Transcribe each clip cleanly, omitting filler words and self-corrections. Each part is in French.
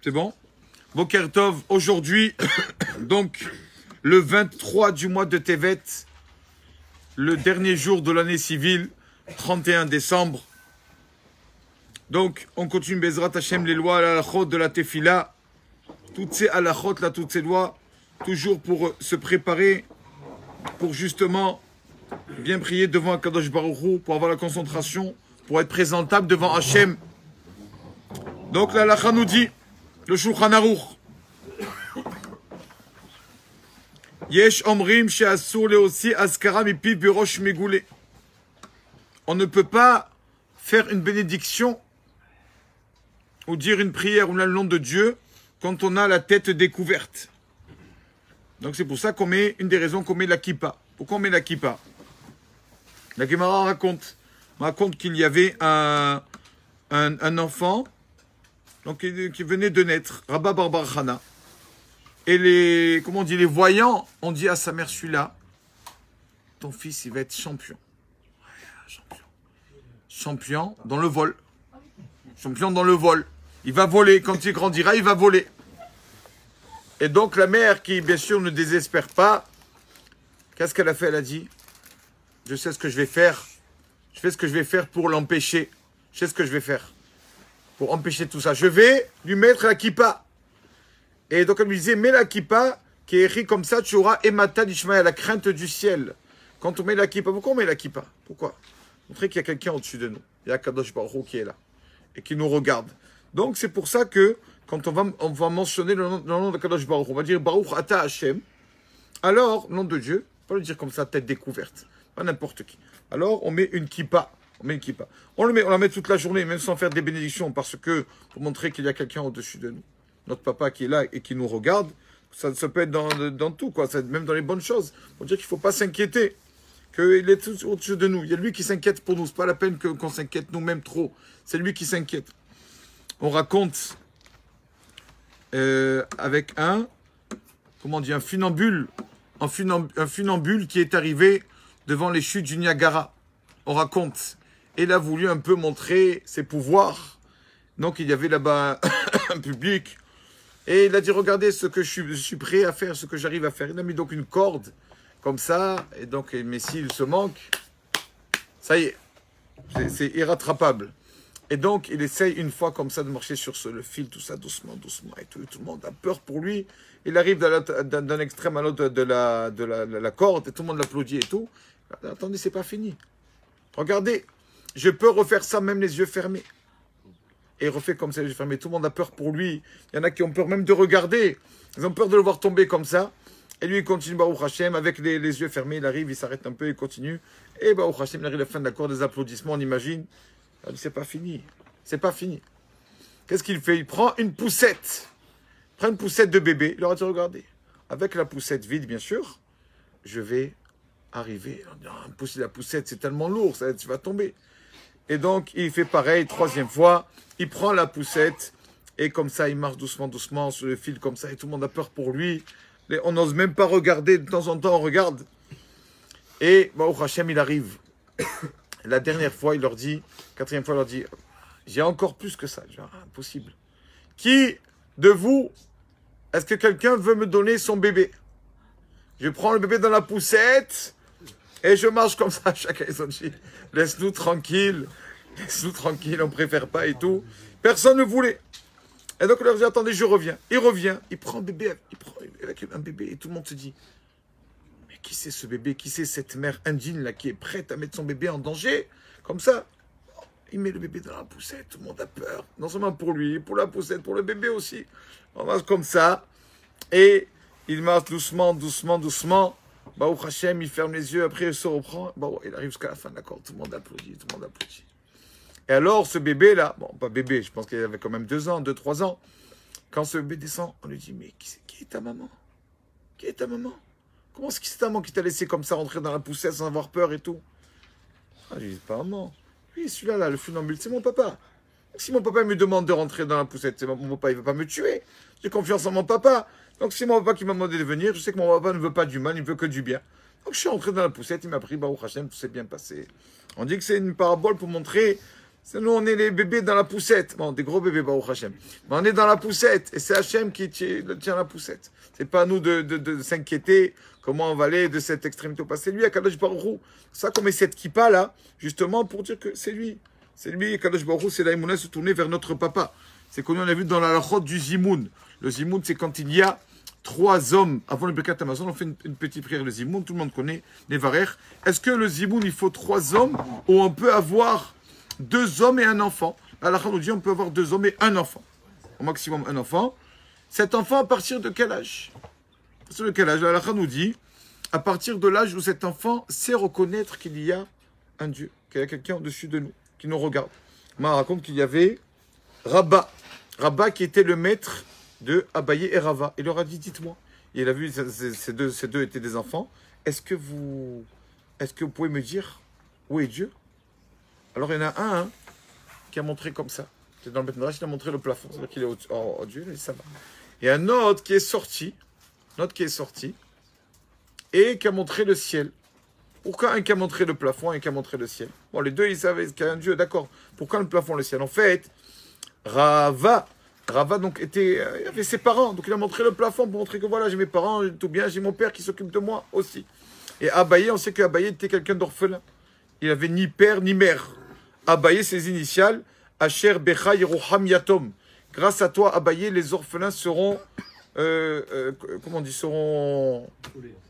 C'est bon? Boker Tov, aujourd'hui, donc, le 23 du mois de Tevet, le dernier jour de l'année civile, 31 décembre. Donc, on continue Bezrat Hashem, les lois, la halachot de la Tefila, toutes ces halachot, là, toutes ces lois, toujours pour se préparer, pour justement bien prier devant Kadosh Baruch Hu, pour avoir la concentration, pour être présentable devant Hashem. Donc, la halacha nous dit, le Shulchan Aruch, Yesh omrim she'asur leosi askara mipiv berosh megoulé. On ne peut pas faire une bénédiction ou dire une prière ou le nom de Dieu quand on a la tête découverte. Donc c'est pour ça qu'on met, une des raisons qu'on met la kippa. Pourquoi on met la kippa? La Gemara raconte qu'il y avait un enfant donc, qui venait de naître, Rabba Bar Chana. Et les voyants ont dit à sa mère, celui-là, ton fils, il va être champion. Champion dans le vol. Champion dans le vol. Il va voler. Quand il grandira, il va voler. Et donc, la mère, qui, bien sûr, ne désespère pas, qu'est-ce qu'elle a fait? Elle a dit, je sais ce que je vais faire. Je fais ce que je vais faire pour l'empêcher. Je sais ce que je vais faire. Pour empêcher tout ça. Je vais lui mettre la kippa. Et donc, elle lui disait, mets la kippa, qui est écrit comme ça, tu auras Emata d'Ishmaël, la crainte du ciel. Quand on met la kippa, pourquoi on met la kippa? Pourquoi? Montrer qu'il y a quelqu'un au-dessus de nous. Il y a Kadosh Baruch Hu qui est là. Et qui nous regarde. Donc, c'est pour ça que, quand on va mentionner le nom de Kadosh Baruch Hu, on va dire Baruch Ata Hashem. Alors, nom de Dieu, pas le dire comme ça, tête découverte. Pas n'importe qui. Alors, on met une kippa. On met une kippa. On la met toute la journée, même sans faire des bénédictions, parce que, pour montrer qu'il y a quelqu'un au-dessus de nous. Notre papa qui est là et qui nous regarde, ça peut être dans tout, quoi. Même dans les bonnes choses. Pour dire qu'il ne faut pas s'inquiéter. Qu'il est tout au-dessus de nous. Il y a lui qui s'inquiète pour nous. Ce n'est pas la peine qu'on s'inquiète nous-mêmes trop. C'est lui qui s'inquiète. On raconte avec un funambule. Un funambule qui est arrivé devant les chutes du Niagara. On raconte. Et il a voulu un peu montrer ses pouvoirs. Donc il y avait là-bas un public. Et il a dit, regardez ce que je suis prêt à faire, ce que j'arrive à faire. Il a mis donc une corde, comme ça. Et donc, mais s'il se manque, ça y est, c'est irrattrapable. Et donc, il essaye une fois comme ça de marcher sur le fil, tout ça, doucement, doucement. Et tout le monde a peur pour lui. Il arrive d'un extrême à l'autre de la corde, et tout le monde l'applaudit et tout. Attendez, c'est pas fini. Regardez, je peux refaire ça même les yeux fermés. Et il refait comme ça, les yeux fermés. Tout le monde a peur pour lui. Il y en a qui ont peur même de regarder. Ils ont peur de le voir tomber comme ça. Et lui, il continue, Baruch Hashem, avec les yeux fermés. Il arrive, il s'arrête un peu, il continue. Et Baruch Hashem, il arrive à la fin de la cour, des applaudissements, on imagine. Il dit, c'est pas fini. C'est pas fini. Qu'est-ce qu'il fait? Il prend une poussette. Il prend une poussette de bébé. Il leur a dit, regardez. Avec la poussette vide, bien sûr, je vais arriver. La poussette, c'est tellement lourd, tu vas tomber. Et donc, il fait pareil, troisième fois. Il prend la poussette et comme ça, il marche doucement, doucement sur le fil comme ça et tout le monde a peur pour lui. On n'ose même pas regarder. De temps en temps, on regarde. Et Baruch Hashem, il arrive. La dernière fois, il leur dit, quatrième fois, il leur dit, j'ai encore plus que ça. Genre, impossible. Qui de vous, est-ce que quelqu'un veut me donner son bébé? Je prends le bébé dans la poussette et je marche comme ça. Chacun ils ont dit, laisse-nous tranquille. Laisse-nous tranquille, on ne préfère pas et tout. Personne ne voulait. Et donc, on leur dit, attendez, je reviens. Il revient, il prend un bébé, avec un bébé, et tout le monde se dit, mais qui c'est ce bébé? Qui c'est cette mère indigne là qui est prête à mettre son bébé en danger? Comme ça, il met le bébé dans la poussette, tout le monde a peur. Non seulement pour lui, pour la poussette, pour le bébé aussi. On marche comme ça, et il marche doucement, doucement, doucement. Baruch Hashem, il ferme les yeux, après il se reprend. Bon, il arrive jusqu'à la fin de la corde, tout le monde applaudit, tout le monde applaudit. Et alors, ce bébé-là, bon, pas bébé, je pense qu'il avait quand même 2 ans, 3 ans. Quand ce bébé descend, on lui dit, mais qui est ta maman? Qui est ta maman? Comment est-ce que c'est ta maman qui t'a laissé comme ça rentrer dans la poussette sans avoir peur et tout? Ah, je lui dis, pas maman. Oui, celui-là, là, le funambule, c'est mon papa. Si mon papa me demande de rentrer dans la poussette, c'est mon papa, il ne va pas me tuer. J'ai confiance en mon papa. Donc, c'est mon papa qui m'a demandé de venir. Je sais que mon papa ne veut pas du mal, il ne veut que du bien. Donc, je suis rentré dans la poussette, il m'a pris, Baruch Hashem, tout s'est bien passé. On dit que c'est une parabole pour montrer Nous, on est les bébés dans la poussette. Bon, des gros bébés, Baruch Hashem. Mais on est dans la poussette. Et c'est Hashem qui tient la poussette. C'est pas à nous de s'inquiéter comment on va aller de cette extrémité au passé. Lui, à Kadosh Baruch Hu. C'est ça qu'on met cette kippa là, justement, pour dire que c'est lui. C'est lui, Kadosh Baruch Hu, c'est la Emouna se tourner vers notre papa. C'est qu'on a vu dans la halachot du Zimoun. Le Zimoun, c'est quand il y a 3 hommes, avant le Birkat Hamazon, on fait une petite prière, le Zimoun, tout le monde connaît, les Varer. Est-ce que le Zimoun, il faut 3 hommes, ou on peut avoir 2 hommes et un enfant? La halakha nous dit on peut avoir 2 hommes et un enfant. Au maximum un enfant. Cet enfant, à partir de quel âge? À partir de quel âge? La halakha nous dit, à partir de l'âge où cet enfant sait reconnaître qu'il y a un Dieu, qu'il y a quelqu'un au-dessus de nous, qui nous regarde. On raconte qu'il y avait Rabba qui était le maître de Abaye et Rava. Il leur a dit, dites-moi. Il a vu, ces deux étaient des enfants. Est-ce que vous pouvez me dire où est Dieu? Alors il y en a un qui a montré comme ça. C'est dans le Beth Midrash, il a montré le plafond. C'est-à-dire qu'il est au Dieu, et ça va. Et un autre qui est sorti, et qui a montré le ciel. Pourquoi un qui a montré le plafond et un qui a montré le ciel? Bon, les deux, ils savaient qu'il y a un Dieu, d'accord. Pourquoi le plafond, le ciel? En fait, Rava donc il avait ses parents, donc il a montré le plafond pour montrer que voilà, j'ai mes parents, j'ai tout bien, j'ai mon père qui s'occupe de moi aussi. Et Abaye, on sait qu'Abaye était quelqu'un d'orphelin. Il avait ni père ni mère. Abaye, ses initiales, Asher Becha Yeruham Yatom. Grâce à toi, Abaye, les orphelins seront, seront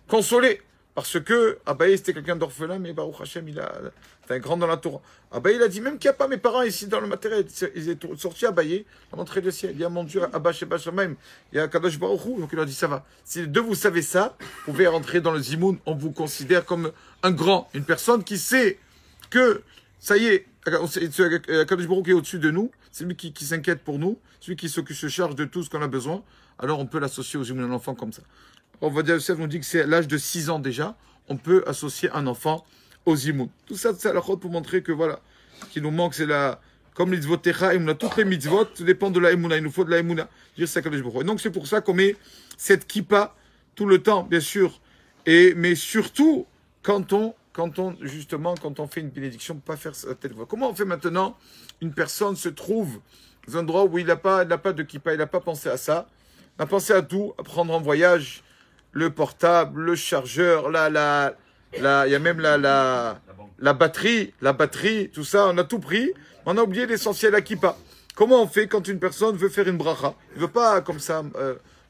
consolés. Parce que Abaye, c'était quelqu'un d'orphelin, mais Baruch Hashem, il a fait un grand dans la Torah. Abaye, il a dit, même qu'il n'y a pas mes parents ici dans le matériel, ils étaient sortis Abaye, il a montré le ciel. Il y a mon Dieu, Abba Sheba Shamaim, il y a Kadosh Baruch Hu. Donc il a dit, ça va. Si les deux vous savez ça, vous pouvez rentrer dans le Zimoun, on vous considère comme un grand, une personne qui sait que, ça y est, Kadosh Baruch Hu est au-dessus de nous, c'est lui qui s'inquiète pour nous, celui qui se charge de tout ce qu'on a besoin, alors on peut l'associer au Zimoun, un enfant comme ça. On va dire, Yosef nous dit que c'est à l'âge de 6 ans déjà, on peut associer un enfant au Zimoun. Tout ça, c'est à la chôte pour montrer que voilà, ce qui nous manque, c'est la, comme les mitzvot techa, Emouna, toutes les mitzvot dépendent de la Emouna, il nous faut de la Emouna. Dire ça, et donc c'est pour ça qu'on met cette kippa tout le temps, bien sûr, mais surtout quand on fait une bénédiction, pas faire sa tête voix. Comment on fait maintenant? Une personne se trouve dans un endroit où il n'a pas de kippa, il n'a pas pensé à ça, il a pensé à tout, à prendre en voyage, le portable, le chargeur, il y a même la batterie, tout ça, on a tout pris, on a oublié l'essentiel, la kippa. Comment on fait quand une personne veut faire une bracha? Il ne veut pas comme ça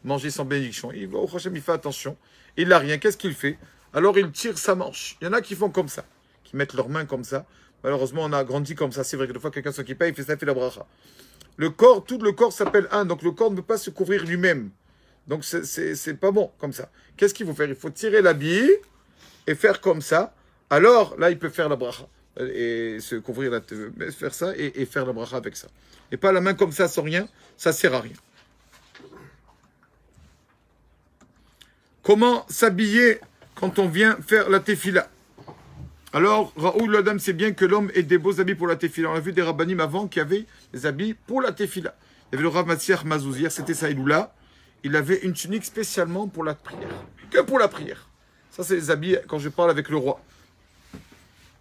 manger sans bénédiction. Il va au Hachem, il fait attention, il n'a rien, qu'est-ce qu'il fait? Alors il tire sa manche. Il y en a qui font comme ça, qui mettent leurs mains comme ça. Malheureusement, on a grandi comme ça. C'est vrai que des fois, quelqu'un sans kippa, il fait ça, il fait la bracha. Le corps, tout le corps s'appelle un, donc le corps ne peut pas se couvrir lui-même. Donc, c'est pas bon, comme ça. Qu'est-ce qu'il faut faire? Il faut tirer l'habit et faire comme ça. Alors, là, il peut faire la bracha. Et se couvrir la tête, faire ça et faire la bracha avec ça. Et pas la main comme ça, sans rien, ça sert à rien. Comment s'habiller quand on vient faire la tefila? Alors, Raoul Ladam sait bien que l'homme ait des beaux habits pour la tefila. On a vu des rabbanim avant qui avaient des habits pour la tefila. Il y avait le Rav Matsiach Mazouz, c'était ça, Iloula. Il avait une tunique spécialement pour la prière. Que pour la prière. Ça, c'est les habits quand je parle avec le roi.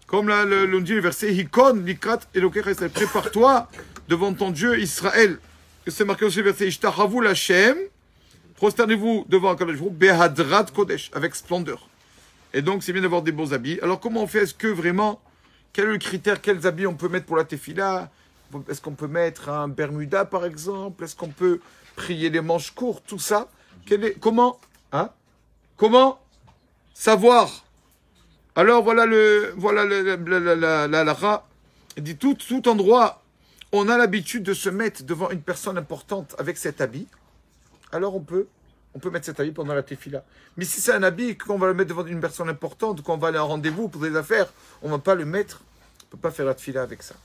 Comme là, l'on dit le verset, Hikon, Likrat, Elokecha Israël. Prépare-toi devant ton Dieu Israël. Que c'est marqué aussi le verset, Ishtachavu Lachem. Prosternez-vous devant Kadosh Baruch Hu, Behadrat Kodesh, avec splendeur. Et donc, c'est bien d'avoir des beaux habits. Alors, comment on fait? Est-ce que vraiment, quel est le critère? Quels habits on peut mettre pour la tefila? Est-ce qu'on peut mettre un bermuda, par exemple? Est-ce qu'on peut prier les manches courtes, tout ça? Comment savoir? Alors voilà la ra. Il dit tout endroit, on a l'habitude de se mettre devant une personne importante avec cet habit. Alors on peut mettre cet habit pendant la tefila. Mais si c'est un habit qu'on va le mettre devant une personne importante, qu'on va aller à un rendez-vous pour des affaires, on ne va pas le mettre. On ne peut pas faire la tefila avec ça.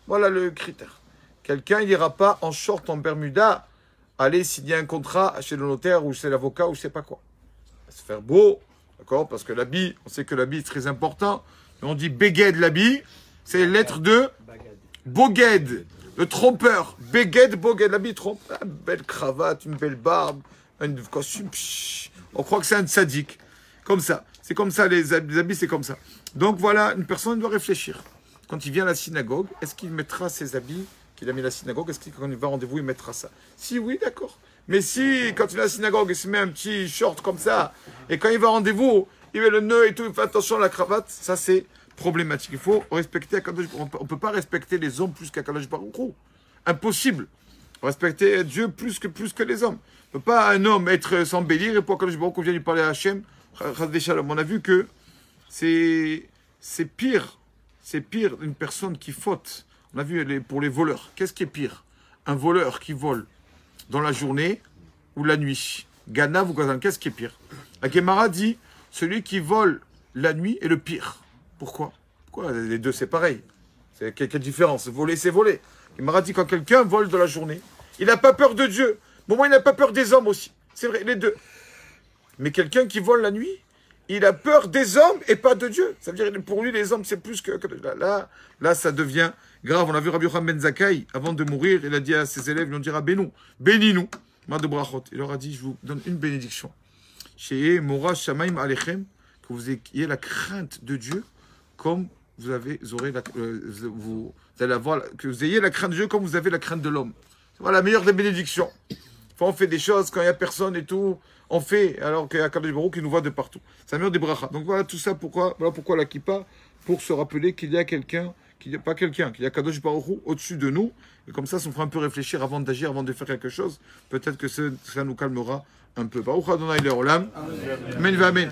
Voilà le critère. Quelqu'un n'ira pas en short, en bermuda, aller signer un contrat chez le notaire ou chez l'avocat ou je ne sais pas quoi. Ça va se faire beau, d'accord? Parce que l'habit, on sait que l'habit est très important. Mais on dit beged l'habit, c'est les lettres de boged, le trompeur. Beged, boged, l'habit trompe. Une belle cravate, une belle barbe, un costume. On croit que c'est un tzaddik. Comme ça. C'est comme ça, les habits, c'est comme ça. Donc voilà, une personne doit réfléchir. quand il vient à la synagogue, est-ce qu'il mettra ses habits qu'il a mis à la synagogue? Est-ce que quand il va à rendez-vous, il mettra ça? Si oui, d'accord. Mais si, quand il va à la synagogue, il se met un petit short comme ça, et quand il va à rendez-vous, il met le nœud et tout, il fait attention à la cravate, ça c'est problématique. Il faut respecter Akadosh Baruch Hu. On ne peut pas respecter les hommes plus qu'Akadosh Baruch Hu. Impossible. Respecter Dieu plus que les hommes. On ne peut pas un homme être s'embellir et pour Akadosh Baruch Hu vient lui parler à Hachem. On a vu que c'est pire. C'est pire une personne qui faute. On a vu pour les voleurs. Qu'est-ce qui est pire? Un voleur qui vole dans la journée ou la nuit. Ganav ou Gazan, qu'est-ce qui est pire? La Gemara dit, celui qui vole la nuit est le pire. Pourquoi? Pourquoi? Les deux, c'est pareil. C'est quelle différence? Voler, c'est voler. La Gemara dit, quand quelqu'un vole dans la journée, il n'a pas peur de Dieu. Bon, moi, il n'a pas peur des hommes aussi. C'est vrai, les deux. Mais quelqu'un qui vole la nuit, il a peur des hommes et pas de Dieu. Ça veut dire, pour lui, les hommes, c'est plus que... Là, ça devient grave. On a vu Rabbi Yochanan ben Zakkai, avant de mourir, il a dit à ses élèves, il leur dira, bénis-nous. Ma de brachot. Il leur a dit, je vous donne une bénédiction. Chez Mora Shamaim Alechem, que vous ayez la crainte de Dieu, comme vous avez, que vous ayez la crainte de Dieu, comme vous avez la crainte de l'homme. C'est la meilleure des bénédictions. Enfin, on fait des choses quand il n'y a personne et tout. On fait, alors qu'il y a Akadosh Baruch Hu qui nous voit de partout. C'est la meilleure des brachas. Donc voilà tout ça, voilà pourquoi la kippa, pour se rappeler qu'il y a quelqu'un, qu'il y a Akadosh Baruch Hu au-dessus de nous. Et comme ça me fera un peu réfléchir avant d'agir, avant de faire quelque chose. Peut-être que ça nous calmera un peu. Baruch Adonai Le'olam. Amen. Amen.